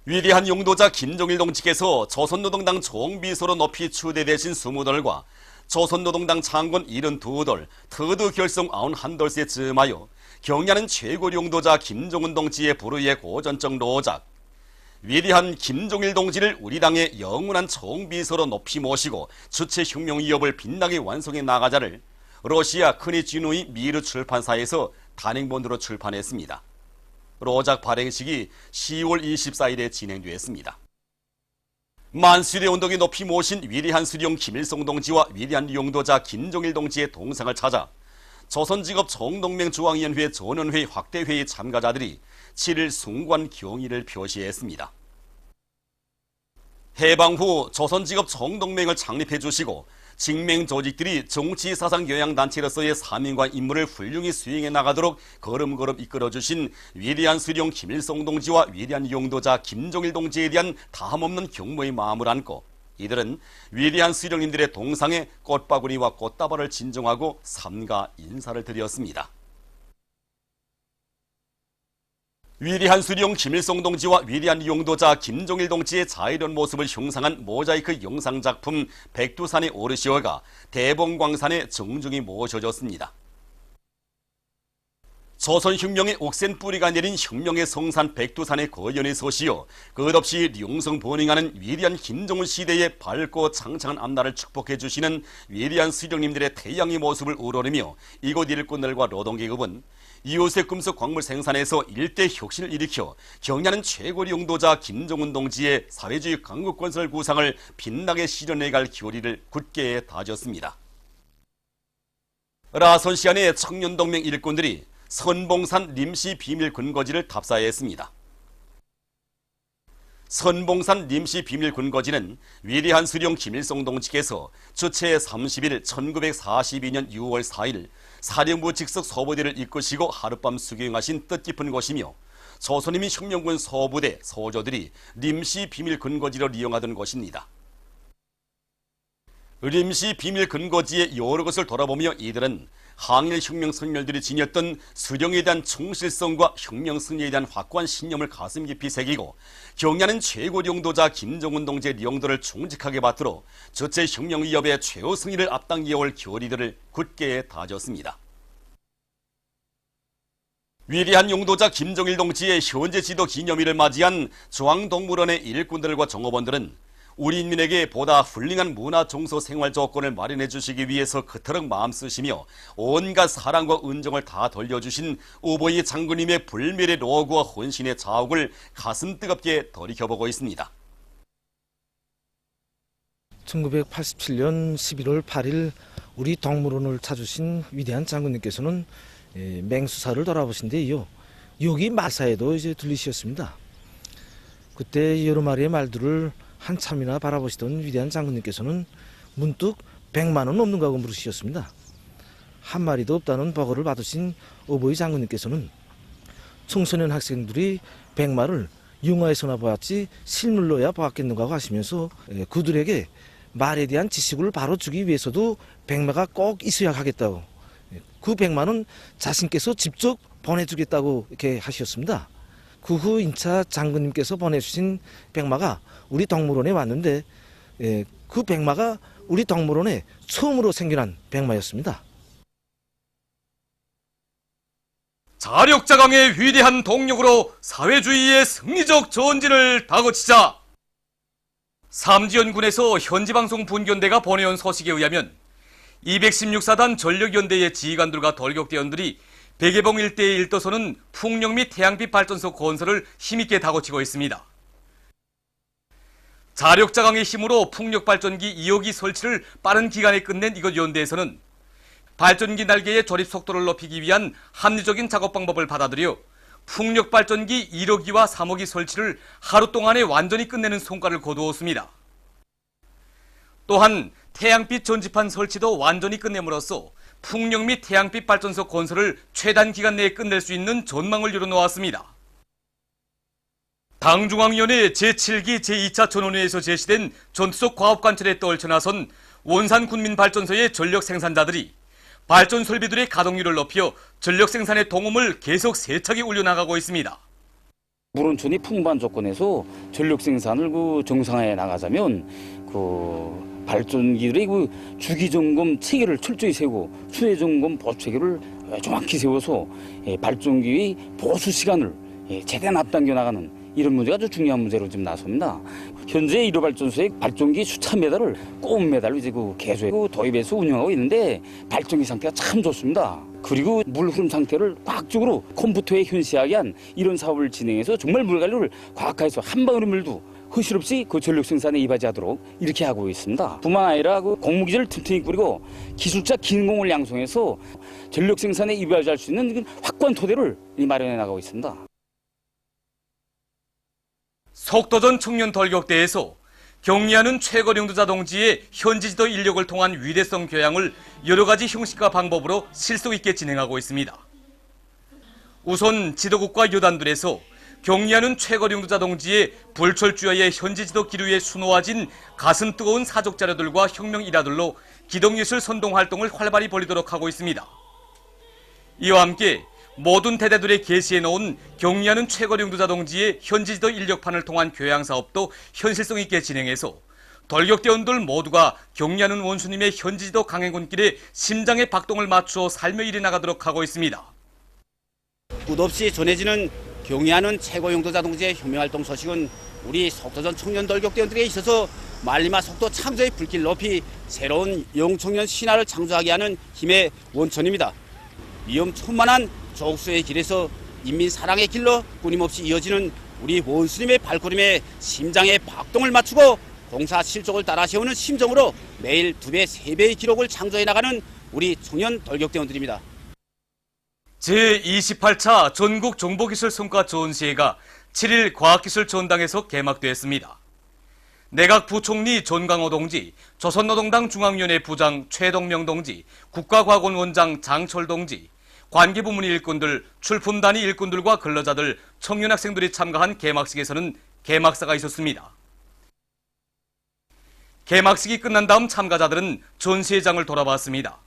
위대한 용도자 김종일 동지께서 조선노동당 총비서로 높이 추대되신 20돌과 조선노동당 창건 72돌, 터드 결성 91돌세 즈음하여 경야는 최고 용도자 김종은 동지의 불의의 고전적 로작, 위대한 김종일 동지를 우리 당의 영원한 총비서로 높이 모시고 주체 혁명 위협을 빛나게 완성해 나가자를 러시아 크니지누이 미르 출판사에서 단행본으로 출판했습니다. 로작 발행식이 10월 24일에 진행되었습니다. 만수대 운동에 높이 모신 위대한 수령 김일성 동지와 위대한 용도자 김종일 동지의 동상을 찾아 조선직업 총동맹 중앙위원회 전원회 확대회의 참가자들이 7일 숭고한 경의를 표시했습니다. 해방 후 조선직업 총동맹을 창립해 주시고 직맹 조직들이 정치사상교양단체로서의 사명과 임무를 훌륭히 수행해 나가도록 걸음걸음 이끌어주신 위대한 수령 김일성 동지와 위대한 용도자 김종일 동지에 대한 다함없는 경모의 마음을 안고 이들은 위대한 수령님들의 동상에 꽃바구니와 꽃다발을 진정하고 삼가 인사를 드렸습니다. 위대한 수령 김일성 동지와 위대한 용도자 김종일 동지의 자이런 모습을 흉상한 모자이크 영상작품 백두산의 오르시어가 대봉광산에 정중히 모셔졌습니다. 조선혁명의 옥센 뿌리가 내린 혁명의 성산 백두산의 거연에 서시어 끝없이 용성 번영하는 위대한 김종은 시대의 밝고 창창한 앞날을 축복해 주시는 위대한 수령님들의 태양의 모습을 우러르며 이곳 일꾼들과 노동계급은 이웃의 금속 광물 생산에서 일대 혁신을 일으켜 경야는 최고 용도자 김종은 동지의 사회주의 강국 건설 구상을 빛나게 실현해갈 기울이를 굳게 다졌습니다. 라선시안의 청년동맹 일꾼들이 선봉산 림시 비밀 근거지를 답사했습니다. 선봉산 림시 비밀 근거지는 위대한 수령 김일성 동지께서 주체 30일 1942년 6월 4일 사령부 직속 소부대를 이끄시고 하룻밤 수경하신 뜻깊은 곳이며 조선인민 혁명군 소부대 소조들이 림시 비밀 근거지로 이용하던 곳입니다. 림시 비밀 근거지의 여러 것을 돌아보며 이들은 항일 혁명 선열들이 지녔던 수령에 대한 충실성과 혁명 승리에 대한 확고한 신념을 가슴 깊이 새기고 경야는 최고 용도자 김종은 동지의 용도를 충직하게 받들어 주체 혁명 위협의 최후 승리를 앞당겨올 교리들을 굳게 다졌습니다. 위대한 용도자 김종일 동지의 현재 지도 기념일을 맞이한 중앙동물원의 일꾼들과 종업원들은 우리 인민에게 보다 훌륭한 문화 정서 생활 조건을 마련해 주시기 위해서 그토록 마음 쓰시며 온갖 사랑과 은정을 다 돌려주신 우보이 장군님의 불멸의 노고와 헌신의 자욱을 가슴 뜨겁게 돌이켜보고 있습니다. 1987년 11월 8일 우리 동물원을 찾으신 위대한 장군님께서는 맹수사를 돌아보신 데요. 여기 마사에도 이제 들리셨습니다. 그때 여러 마리의 말들을 한참이나 바라보시던 위대한 장군님께서는 문득 100만 원 넘는가 하고 물으셨습니다. 한 마리도 없다는 보고를 받으신 오보이 장군님께서는 청소년 학생들이 100마를 영화에서나 보았지 실물로야 보았겠는가 하고 하시면서 그들에게 말에 대한 지식을 바로 주기 위해서도 100마가 꼭 있어야 하겠다고, 그 100만은 자신께서 직접 보내주겠다고 이렇게 하셨습니다. 그 후 인차 장군님께서 보내주신 100마가 우리 동물원에 왔는데 그 100마가 우리 동물원에 처음으로 생겨난 100마였습니다. 자력자강의 위대한 동력으로 사회주의의 승리적 전진을 다그치자. 삼지연군에서 현지방송 분견대가 보내온 소식에 의하면 216사단 전력연대의 지휘관들과 돌격대원들이 백예봉 일대의 일도소는 풍력 및 태양빛 발전소 건설을 힘있게 다그치고 있습니다. 자력자강의 힘으로 풍력발전기 2호기 설치를 빠른 기간에 끝낸 이곳 연대에서는 발전기 날개의 조립 속도를 높이기 위한 합리적인 작업 방법을 받아들여 풍력발전기 1호기와 3호기 설치를 하루 동안에 완전히 끝내는 성과를 거두었습니다. 또한 태양빛 전지판 설치도 완전히 끝냄으로써 풍력 및 태양빛 발전소 건설을 최단 기간 내에 끝낼 수 있는 전망을 이뤄놓았습니다. 당중앙위원회 제7기 제2차 전원회에서 제시된 전투적 과업관철에 떨쳐나선 원산군민발전소의 전력 생산자들이 발전 설비들의 가동률을 높여 전력 생산의 동음을 계속 세차게 올려나가고 있습니다. 물온천이 풍부한 조건에서 전력 생산을 정상화해 나가자면 발전기들의 주기 점검 체계를 철저히 세우고 수해 점검 보수 체계를 정확히 세워서 발전기의 보수 시간을 최대한 앞당겨 나가는 이런 문제가 아주 중요한 문제로 지금 나섭니다. 현재 1호 발전소의 발전기 수천 메달을 꼬운 메달로 이제 계속 도입해서 운영하고 있는데 발전기 상태가 참 좋습니다. 그리고 물 흐름 상태를 과학적으로 컴퓨터에 현시하게 한 이런 사업을 진행해서 정말 물 관리를 과학화해서 한 방울의 물도 허실 없이 전력 생산에 이바지하도록 이렇게 하고 있습니다. 뿐만 아니라 공무기지를 튼튼히 꾸리고 기술자 기능공을 양성해서 전력 생산에 이바지할 수 있는 확고한 토대를 마련해 나가고 있습니다. 속도전 청년 돌격대에서 경리하는 최거령도자 동지의 현지지도 인력을 통한 위대성 교양을 여러 가지 형식과 방법으로 실속 있게 진행하고 있습니다. 우선 지도국과 요단들에서 경리하는 최거령도자 동지의 불철주야의 현지지도 기류에 수놓아진 가슴 뜨거운 사족 자료들과 혁명 일화들로 기독예술 선동 활동을 활발히 벌이도록 하고 있습니다. 이와 함께 모든 대대들에 게시해 놓은 경리하는 최거령도자 동지의 현지지도 인력판을 통한 교양 사업도 현실성 있게 진행해서 돌격대원들 모두가 경리하는 원수님의 현지지도 강행군길에 심장의 박동을 맞추어 살며 일해 나가도록 하고 있습니다. 끝없이 전해지는 경리하는 최고용도자 동지의 혁명활동 소식은 우리 속도전 청년 돌격대원들에 있어서 말리마 속도 창조의 불길 높이 새로운 영청년 신화를 창조하게 하는 힘의 원천입니다. 위험천만한 족수의 길에서 인민 사랑의 길로 끊임없이 이어지는 우리 원수님의 발걸음에 심장의 박동을 맞추고 공사 실족을 따라 세우는 심정으로 매일 2배, 3배의 기록을 창조해 나가는 우리 청년 돌격대원들입니다. 제28차 전국 정보기술 성과 전시회가 7일 과학기술 전당에서 개막되었습니다. 내각 부총리 전광호 동지, 조선노동당 중앙위원회 부장 최동명 동지, 국가과학원 원장 장철 동지, 관계부문 일꾼들, 출품단위 일꾼들과 근로자들, 청년학생들이 참가한 개막식에서는 개막사가 있었습니다. 개막식이 끝난 다음 참가자들은 전시회장을 돌아봤습니다.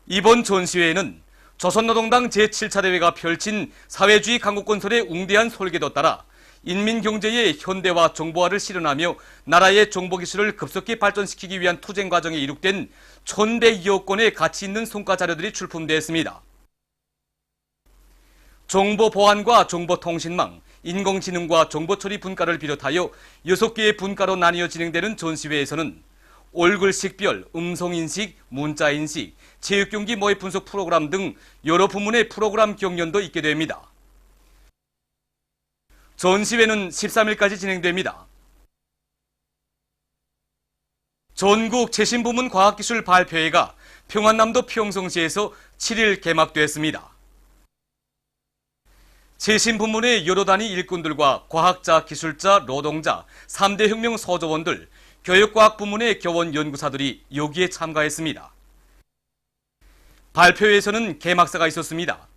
이번 전시회에는 조선노동당 제7차 대회가 펼친 사회주의 강국건설의 웅대한 설계도 따라 인민경제의 현대화 정보화를 실현하며 나라의 정보기술을 급속히 발전시키기 위한 투쟁 과정에 이룩된 1100여 건의 가치 있는 성과 자료들이 출품되었습니다. 정보보안과 정보통신망, 인공지능과 정보처리 분과를 비롯하여 6개의 분과로 나뉘어 진행되는 전시회에서는 얼굴 식별, 음성인식, 문자인식, 체육경기 모의 분석 프로그램 등 여러 부문의 프로그램 경연도 있게 됩니다. 전시회는 13일까지 진행됩니다. 전국 최신부문 과학기술 발표회가 평안남도 평성시에서 7일 개막됐습니다. 최신부문의 여러 단위 일꾼들과 과학자, 기술자, 노동자, 3대 혁명 소조원들, 교육과학 부문의 교원 연구사들이 여기에 참가했습니다. 발표회에서는 개막사가 있었습니다.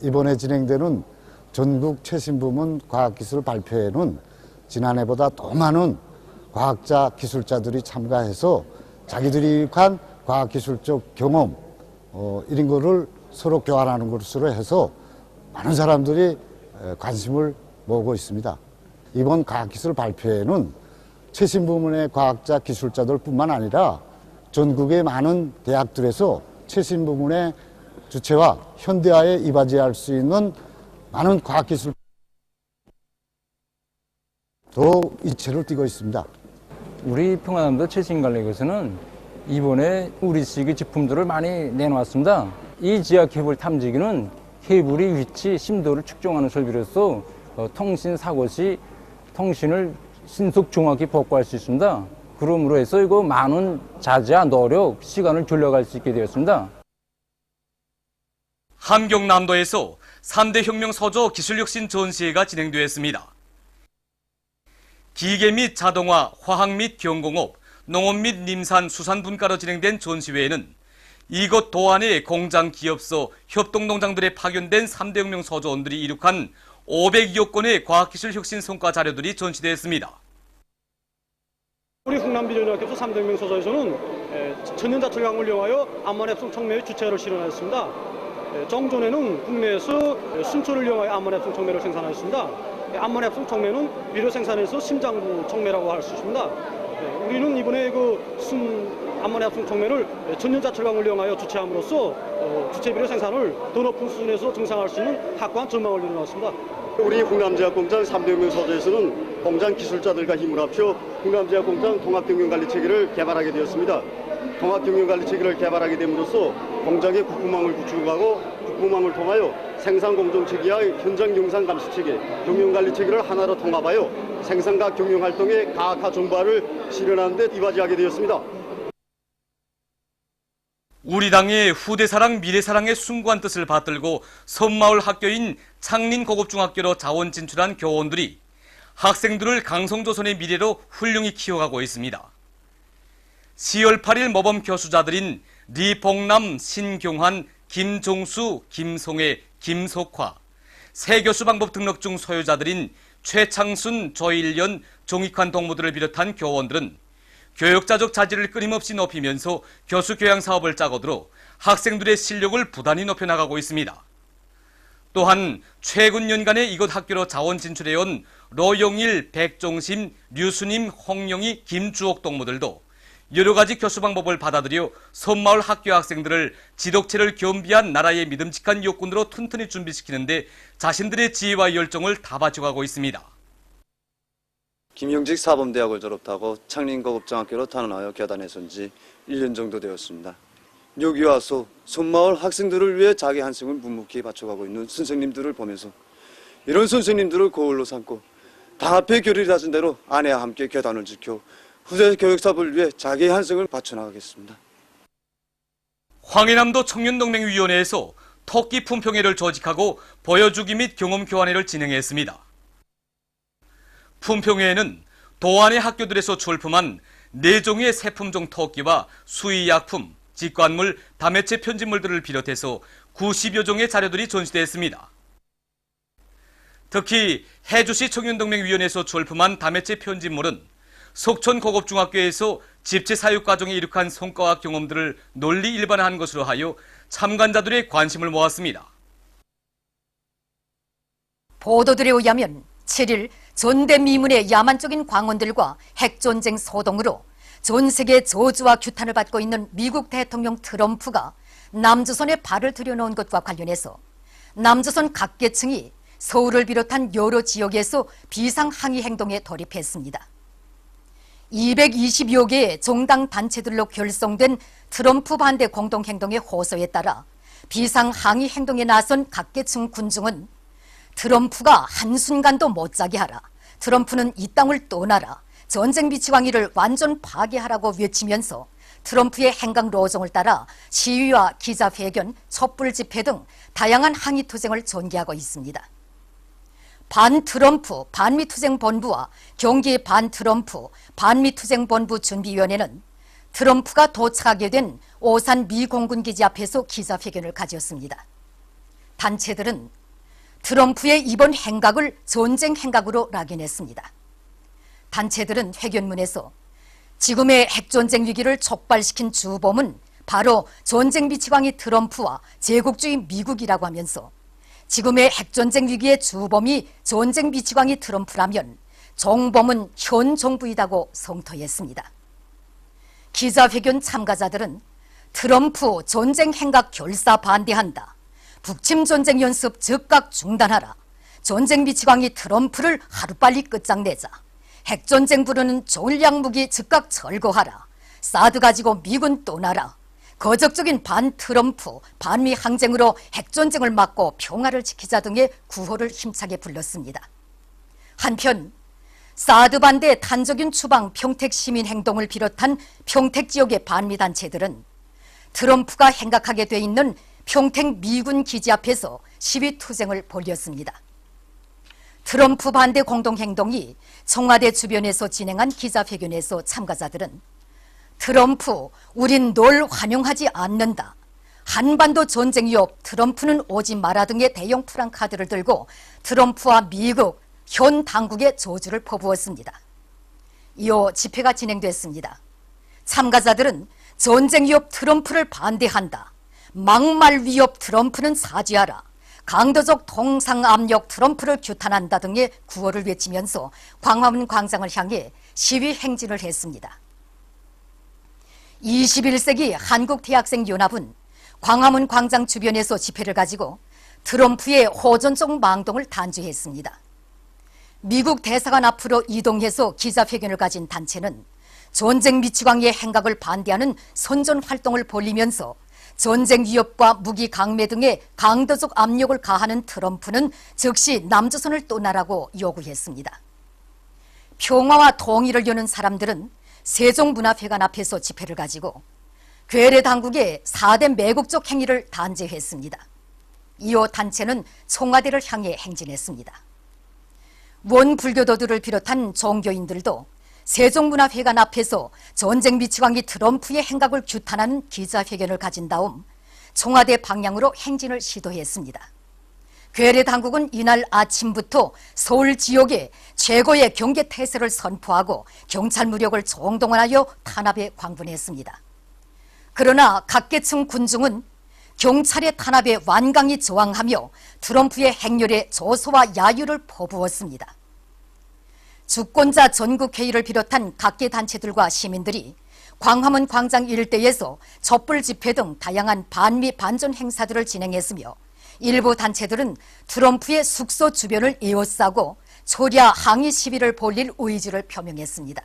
이번에 진행되는 전국 최신부문 과학기술 발표회는 지난해보다 더 많은 과학자, 기술자들이 참가해서 자기들이 한 과학기술적 경험 이런 거를 서로 교환하는 것으로 해서 많은 사람들이 관심을 모으고 있습니다. 이번 과학기술 발표회는 최신부문의 과학자, 기술자들 뿐만 아니라 전국의 많은 대학들에서 최신부문의 주체와 현대화에 이바지할 수 있는 많은 과학기술 더 이체를 띠고 있습니다. 우리 평안남도 최신관리에서는 이번에 우리식의 제품들을 많이 내놓았습니다. 이 지하 케이블 탐지기는 케이블의 위치, 심도를 측정하는 설비로서 통신 사고 시 통신을 신속 정확히 복구할 수 있습니다. 그러므로 해서 이거 많은 자재와 노력, 시간을 절약할 수 있게 되었습니다. 함경남도에서 3대 혁명 서조 기술혁신 전시회가 진행되었습니다. 기계 및 자동화, 화학 및 경공업, 농업 및 nim산, 수산 분과로 진행된 전시회에는 이곳 도안의 공장, 기업소, 협동농장들에 파견된 3대 혁명 서조원들이 이룩한 502여 건의 과학기술 혁신 성과 자료들이 전시되었습니다. 우리 흥남비전학교에서 3대 혁명 서조에서는 천년자철 강을 이용하여 암만 앱송 청매의 주체를 실현하였습니다. 정전에는 국내에서 순초를 이용하여 암모늄 촉매를 생산하였습니다. 암모늄 촉매는 비료 생산에서 심장부 촉매라고 할 수 있습니다. 우리는 이번에 암모늄 촉매를 전년자 철강을 이용하여 주체함으로써 주체 비료 생산을 더 높은 수준에서 증상할 수 있는 확고한 전망을 이뤄놨습니다. 우리 흥남제약공장 300명 소재에서는 공장 기술자들과 힘을 합쳐 흥남제약공장 통합경영관리체계를 개발하게 되었습니다. 통합경영관리체계를 개발하게 됨으로써 공장의 국부망을 구축하고 국부망을 통하여 생산공정체계와 현장 영상 감시체계, 경영관리체계를 하나로 통합하여 생산과 경영활동의 가학화 정보화를 실현하는 데 이바지하게 되었습니다. 우리 당의 후대사랑 미래사랑의 숭고한 뜻을 받들고 섬마을 학교인 창린고급중학교로 자원 진출한 교원들이 학생들을 강성조선의 미래로 훌륭히 키워가고 있습니다. 10월 8일 모범 교수자들인 리봉남, 신경환, 김종수, 김송혜, 김석화, 새 교수 방법 등록증 소유자들인 최창순, 조일련, 종익환 동무들을 비롯한 교원들은 교육자적 자질을 끊임없이 높이면서 교수 교양 사업을 짜고들어 학생들의 실력을 부단히 높여나가고 있습니다. 또한 최근 연간에 이곳 학교로 자원 진출해온 로용일, 백종심, 류수님, 홍영희, 김주옥 동무들도 여러 가지 교수 방법을 받아들여 섬마을 학교 학생들을 지독체를 겸비한 나라의 믿음직한 육군으로 튼튼히 준비시키는데 자신들의 지혜와 열정을 다 바쳐가고 있습니다. 김영직 사범대학을 졸업하고 창린고급중학교로 탄원하여 교단에 선 지 1년 정도 되었습니다. 여기 와서 섬마을 학생들을 위해 자기 한생을 묵묵히 바쳐가고 있는 선생님들을 보면서 이런 선생님들을 거울로 삼고 당 앞에 결의를 다진 대로 아내와 함께 교단을 지켜 후대 교육사업을 위해 자기의 한생을 바쳐나가겠습니다. 황해남도 청년동맹위원회에서 토끼 품평회를 조직하고 보여주기 및 경험 교환회를 진행했습니다. 품평회에는 도안의 학교들에서 출품한 4종의 새품종 토끼와 수의약품, 직관물, 다매체 편집물들을 비롯해서 90여 종의 자료들이 전시됐습니다. 특히 해주시 청년동맹위원회에서 출품한 다매체 편집물은 속천고급중학교에서 집체 사육 과정에 이룩한 성과와 경험들을 널리 일반화한 것으로 하여 참관자들의 관심을 모았습니다. 보도들에 의하면 7일 전대미문의 야만적인 광원들과 핵전쟁 소동으로 전 세계 저주와 규탄을 받고 있는 미국 대통령 트럼프가 남조선에 발을 들여놓은 것과 관련해서 남조선 각계층이 서울을 비롯한 여러 지역에서 비상항의 행동에 돌입했습니다. 220여 개의 정당 단체들로 결성된 트럼프 반대 공동행동의 호소에 따라 비상항의 행동에 나선 각계층 군중은 트럼프가 한순간도 못 자게 하라, 트럼프는 이 땅을 떠나라, 전쟁 비치광의를 완전 파괴하라고 외치면서 트럼프의 행강 로정을 따라 시위와 기자회견, 촛불 집회 등 다양한 항의 투쟁을 전개하고 있습니다. 반트럼프 반미투쟁본부와 경기 반트럼프 반미투쟁본부 준비위원회는 트럼프가 도착하게 된 오산 미 공군기지 앞에서 기자회견을 가졌습니다. 단체들은 트럼프의 이번 행각을 전쟁 행각으로 낙인했습니다. 단체들은 회견문에서 지금의 핵전쟁 위기를 촉발시킨 주범은 바로 전쟁 비치광이 트럼프와 제국주의 미국이라고 하면서 지금의 핵전쟁 위기의 주범이 전쟁 비치광이 트럼프라면 정범은 현 정부이다고 성토했습니다. 기자회견 참가자들은 트럼프 전쟁 행각 결사 반대한다, 북침 전쟁 연습 즉각 중단하라, 전쟁 비치광이 트럼프를 하루빨리 끝장내자, 핵전쟁 부르는 전략 무기 즉각 철거하라, 사드 가지고 미군 떠나라, 거적적인 반트럼프, 반미 항쟁으로 핵전쟁을 막고 평화를 지키자 등의 구호를 힘차게 불렀습니다. 한편 사드 반대 탄저균 추방 평택 시민행동을 비롯한 평택 지역의 반미단체들은 트럼프가 행각하게 돼 있는 평택 미군 기지 앞에서 시위 투쟁을 벌였습니다. 트럼프 반대 공동행동이 청와대 주변에서 진행한 기자회견에서 참가자들은 트럼프, 우린 널 환영하지 않는다, 한반도 전쟁 위협, 트럼프는 오지 마라 등의 대형 프랑카드를 들고 트럼프와 미국, 현 당국의 저주를 퍼부었습니다. 이어 집회가 진행됐습니다. 참가자들은 전쟁 위협 트럼프를 반대한다, 막말 위협 트럼프는 사죄하라, 강도적 동상 압력 트럼프를 규탄한다 등의 구호를 외치면서 광화문 광장을 향해 시위 행진을 했습니다. 21세기 한국대학생연합은 광화문 광장 주변에서 집회를 가지고 트럼프의 호전적 망동을 단죄했습니다. 미국 대사관 앞으로 이동해서 기자회견을 가진 단체는 전쟁 미치광이의 행각을 반대하는 선전 활동을 벌이면서 전쟁 위협과 무기 강매 등의 강도적 압력을 가하는 트럼프는 즉시 남조선을 떠나라고 요구했습니다. 평화와 통일을 여는 사람들은 세종문화회관 앞에서 집회를 가지고 괴뢰 당국의 4대 매국적 행위를 단죄했습니다. 이후 단체는 청와대를 향해 행진했습니다. 원불교도들을 비롯한 종교인들도 세종문화회관 앞에서 전쟁 미치광이 트럼프의 행각을 규탄하는 기자회견을 가진 다음 청와대 방향으로 행진을 시도했습니다. 괴뢰 당국은 이날 아침부터 서울 지역에 최고의 경계 태세를 선포하고 경찰 무력을 총동원하여 탄압에 광분했습니다. 그러나 각계층 군중은 경찰의 탄압에 완강히 저항하며 트럼프의 행렬에 조소와 야유를 퍼부었습니다. 주권자 전국회의를 비롯한 각계 단체들과 시민들이 광화문 광장 일대에서 촛불 집회 등 다양한 반미 반전 행사들을 진행했으며 일부 단체들은 트럼프의 숙소 주변을 에워싸고 초랴 항의 시위를 벌일 의지를 표명했습니다.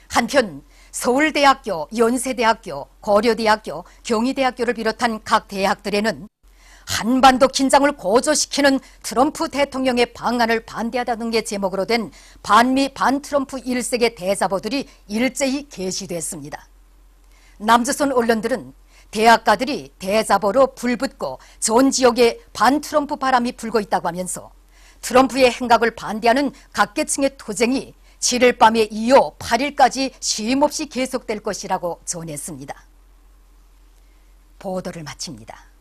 한편 서울대학교, 연세대학교, 고려대학교, 경희대학교를 비롯한 각 대학들에는 한반도 긴장을 고조시키는 트럼프 대통령의 방안을 반대하다 등의 제목으로 된 반미 반트럼프 일색의 대자보들이 일제히 게시됐습니다. 남조선 언론들은 대학가들이 대자보로 불붙고 전 지역에 반트럼프 바람이 불고 있다고 하면서 트럼프의 행각을 반대하는 각계층의 투쟁이 7일 밤에 이어 8일까지 쉼없이 계속될 것이라고 전했습니다. 보도를 마칩니다.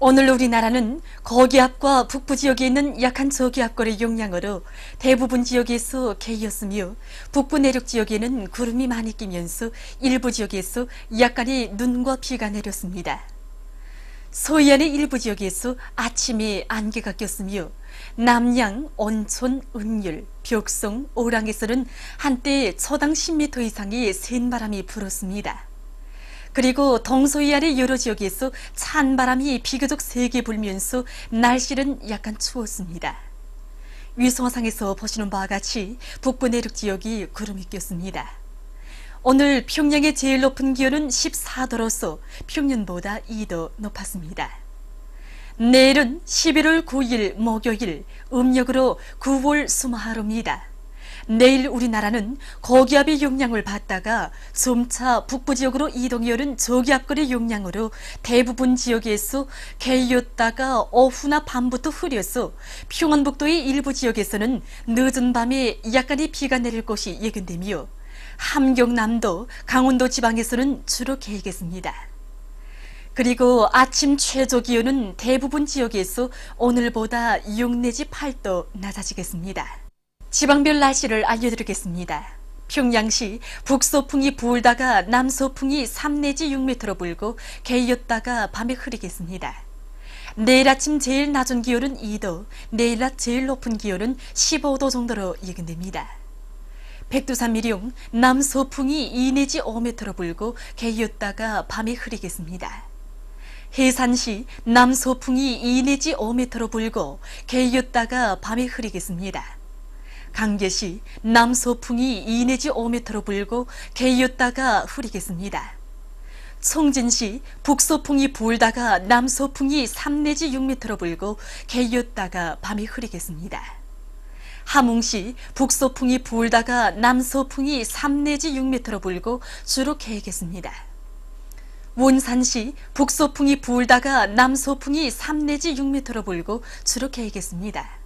오늘 우리나라는 거기압과 북부 지역에 있는 약한 저기압골의 영향으로 대부분 지역에서 개였으며 북부 내륙 지역에는 구름이 많이 끼면서 일부 지역에서 약간의 눈과 비가 내렸습니다. 서해안의 일부 지역에서 아침에 안개가 꼈으며 남양, 온천, 은율, 벽성, 오랑에서는 한때 초당 10m 이상의 센 바람이 불었습니다. 그리고 동서해안의 여러 지역에서 찬 바람이 비교적 세게 불면서 날씨는 약간 추웠습니다. 위성상에서 보시는 바와 같이 북부 내륙 지역이 구름이 꼈습니다. 오늘 평양의 제일 높은 기온은 14도로서 평년보다 2도 높았습니다. 내일은 11월 9일 목요일 음력으로 9월 수마하루입니다. 내일 우리나라는 고기압의 영향을 받다가 점차 북부 지역으로 이동해오는 저기압골의 영향으로 대부분 지역에서 개였다가 오후나 밤부터 흐려서 평안북도의 일부 지역에서는 늦은 밤에 약간의 비가 내릴 것이 예견되며 함경남도, 강원도 지방에서는 주로 개겠습니다. 그리고 아침 최저 기온은 대부분 지역에서 오늘보다 6 내지 8도 낮아지겠습니다. 지방별 날씨를 알려드리겠습니다. 평양시 북서풍이 불다가 남서풍이 3 내지 6m로 불고 개였다가 밤에 흐리겠습니다. 내일 아침 제일 낮은 기온은 2도, 내일 낮 제일 높은 기온은 15도 정도로 예견됩니다. 백두산 미령 남서풍이 2 내지 5m로 불고 개였다가 밤에 흐리겠습니다. 해산시 남서풍이 2 내지 5m로 불고 개였다가 밤에 흐리겠습니다. 강계시 남서풍이 2 내지 5m로 불고 개였다가 흐리겠습니다. 청진시 북서풍이 불다가 남서풍이 3 내지 6m로 불고 개였다가 밤에 흐리겠습니다. 함흥시 북서풍이 불다가 남서풍이 3 내지 6m로 불고 주로 개겠습니다. 원산시 북서풍이 불다가 남서풍이 3 내지 6m로 불고 주로 개겠습니다.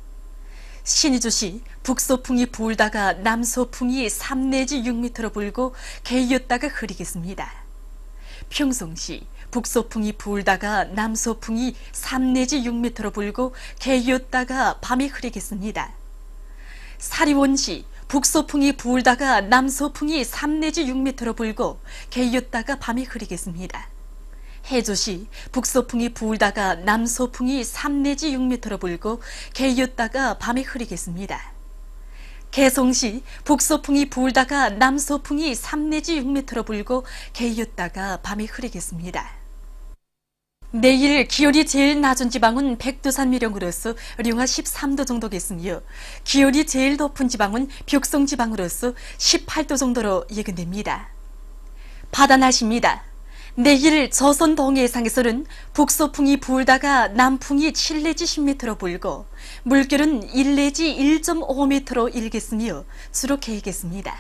신의주시 북서풍이 불다가 남서풍이 3 내지 6m로 불고 개였다가 흐리겠습니다. 평송시 북서풍이 불다가 남서풍이 3 내지 6m로 불고 개였다가 밤에 흐리겠습니다. 사리원시 북서풍이 불다가 남서풍이 3 내지 6m로 불고 개였다가 밤에 흐리겠습니다. 해조시 북서풍이 불다가 남서풍이 3 내지 6m로 불고 개였다가 밤에 흐리겠습니다. 개성시 북서풍이 불다가 남서풍이 3 내지 6m로 불고 개였다가 밤에 흐리겠습니다. 내일 기온이 제일 낮은 지방은 백두산 미령으로서 령하 13도 정도겠으며 기온이 제일 높은 지방은 벽성 지방으로서 18도 정도로 예견됩니다. 바다 날씨입니다. 내일 저선 동해상에서는 북서풍이 불다가 남풍이 7 내지 10m로 불고 물결은 1 내지 1.5m로 일겠으며 주로 개겠습니다.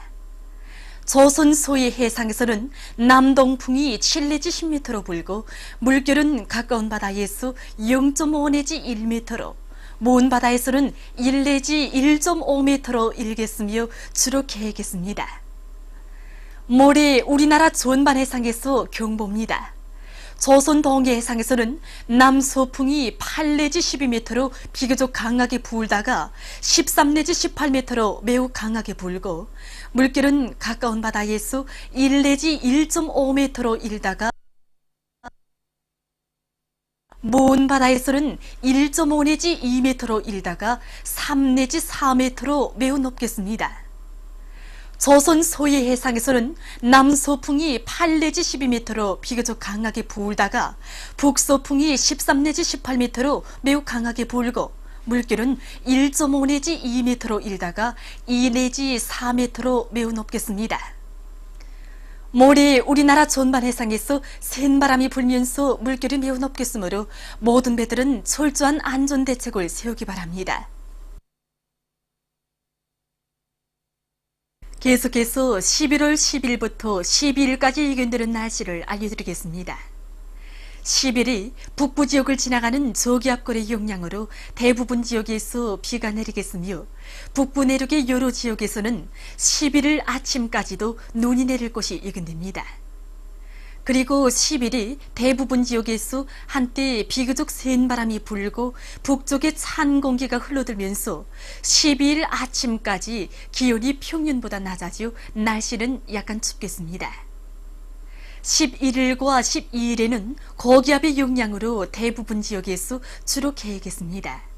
조선 소해 해상에서는 남동풍이 7 내지 10m로 불고 물결은 가까운 바다에서 0.5 내지 1m로 먼 바다에서는 1 내지 1.5m로 일겠으며 주로 개겠습니다. 모레 우리나라 전반 해상에서 경보입니다. 조선 동해 해상에서는 남서풍이 8 내지 12m로 비교적 강하게 불다가 13 내지 18m로 매우 강하게 불고 물결은 가까운 바다에서 1 내지 1.5m로 일다가 먼 바다에서는 1.5 내지 2m로 일다가 3 내지 4m로 매우 높겠습니다. 조선 소해 해상에서는 남서풍이 8 내지 12m로 비교적 강하게 불다가 북서풍이 13 내지 18m로 매우 강하게 불고 물결은 1.5 내지 2m로 일다가 2 내지 4m로 매우 높겠습니다. 모레 우리나라 전반 해상에서 센 바람이 불면서 물결이 매우 높겠으므로 모든 배들은 철저한 안전대책을 세우기 바랍니다. 계속해서 11월 10일부터 12일까지 예견되는 날씨를 알려드리겠습니다. 10일이 북부 지역을 지나가는 저기압골의 영향으로 대부분 지역에서 비가 내리겠으며 북부 내륙의 여러 지역에서는 11일 아침까지도 눈이 내릴 것이 예견됩니다. 그리고 10일이 대부분 지역에서 한때 비교적 센 바람이 불고 북쪽에 찬 공기가 흘러들면서 12일 아침까지 기온이 평년보다 낮아지고 날씨는 약간 춥겠습니다. 11일과 12일에는 고기압의 영향으로 대부분 지역에서 주로 개겠습니다.